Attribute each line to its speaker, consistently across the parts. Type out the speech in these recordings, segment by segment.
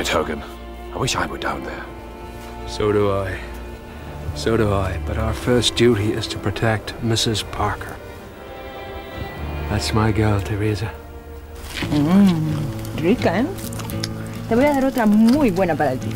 Speaker 1: Hogan. I wish I were down there.
Speaker 2: So do I. So do I. But our first duty is to protect Mrs. Parker. That's my girl, Teresa.
Speaker 3: Rica, ¿eh? Te voy a dar otra muy buena para ti.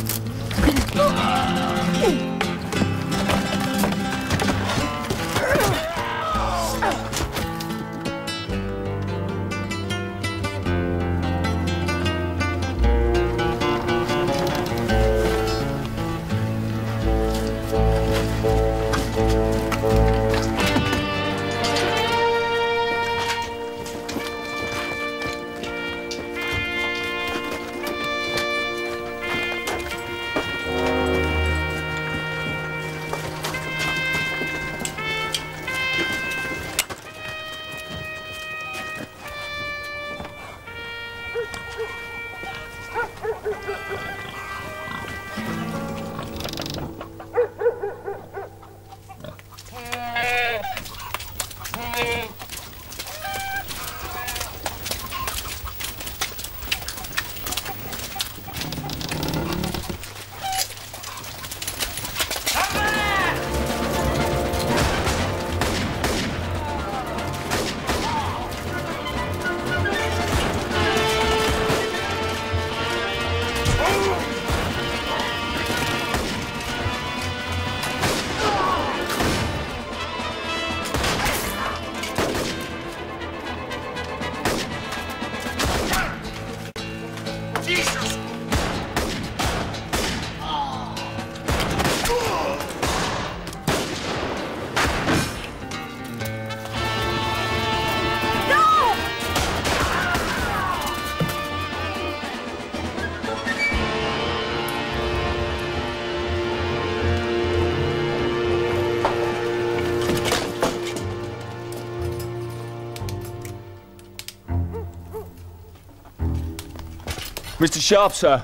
Speaker 1: Mr. Sharpe, sir.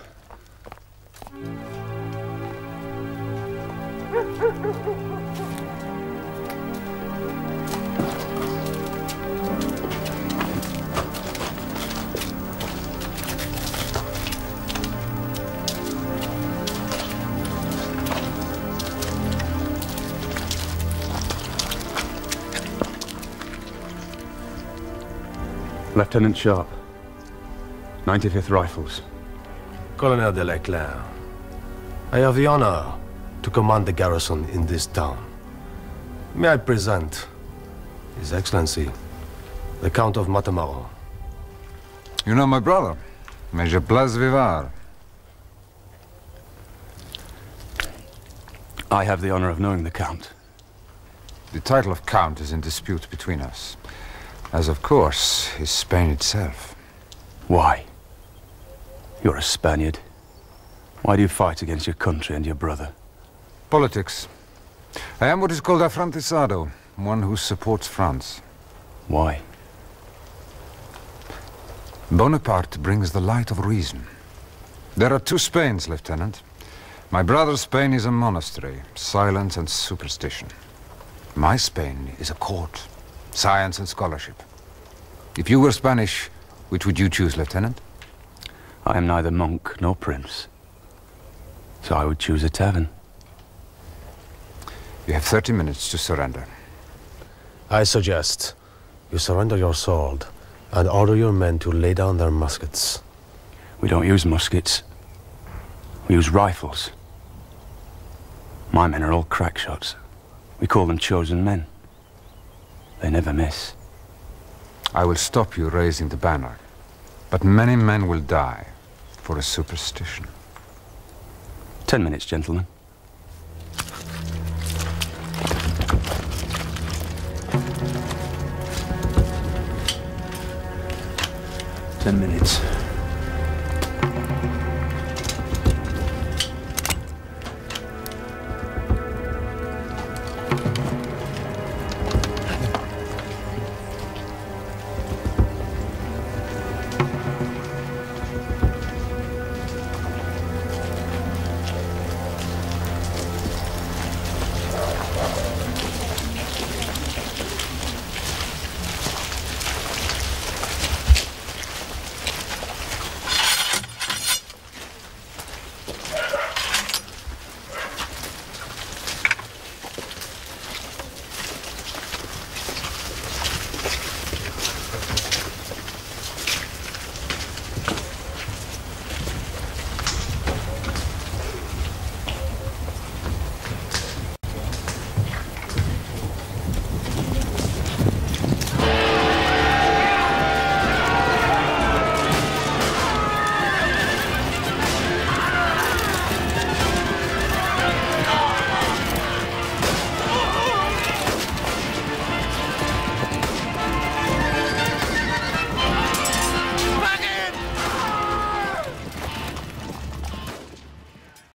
Speaker 4: Lieutenant Sharpe, 95th Rifles.
Speaker 5: Colonel de Leclerc, I have the honor to command the garrison in this town. May I present His Excellency, the Count of Matamaro.
Speaker 6: You know my brother, Major Place Vivard.
Speaker 4: I have the honor of knowing the Count.
Speaker 6: The title of Count is in dispute between us, as of course is Spain itself.
Speaker 4: Why? You're a Spaniard. Why do you fight against your country and your brother?
Speaker 6: Politics. I am what is called a francesado, one who supports France.
Speaker 4: Why?
Speaker 6: Bonaparte brings the light of reason. There are two Spains, Lieutenant. My brother's Spain is a monastery, silence and superstition. My Spain is a court, science and scholarship. If you were Spanish, which would you choose, Lieutenant?
Speaker 4: I am neither monk nor prince. So I would choose a tavern.
Speaker 6: You have 30 minutes to surrender.
Speaker 5: I suggest you surrender your sword and order your men to lay down their muskets.
Speaker 4: We don't use muskets. We use rifles. My men are all crack shots. We call them chosen men. They never miss.
Speaker 6: I will stop you raising the banner, but many men will die for a superstition.
Speaker 4: 10 minutes, gentlemen. Ten minutes.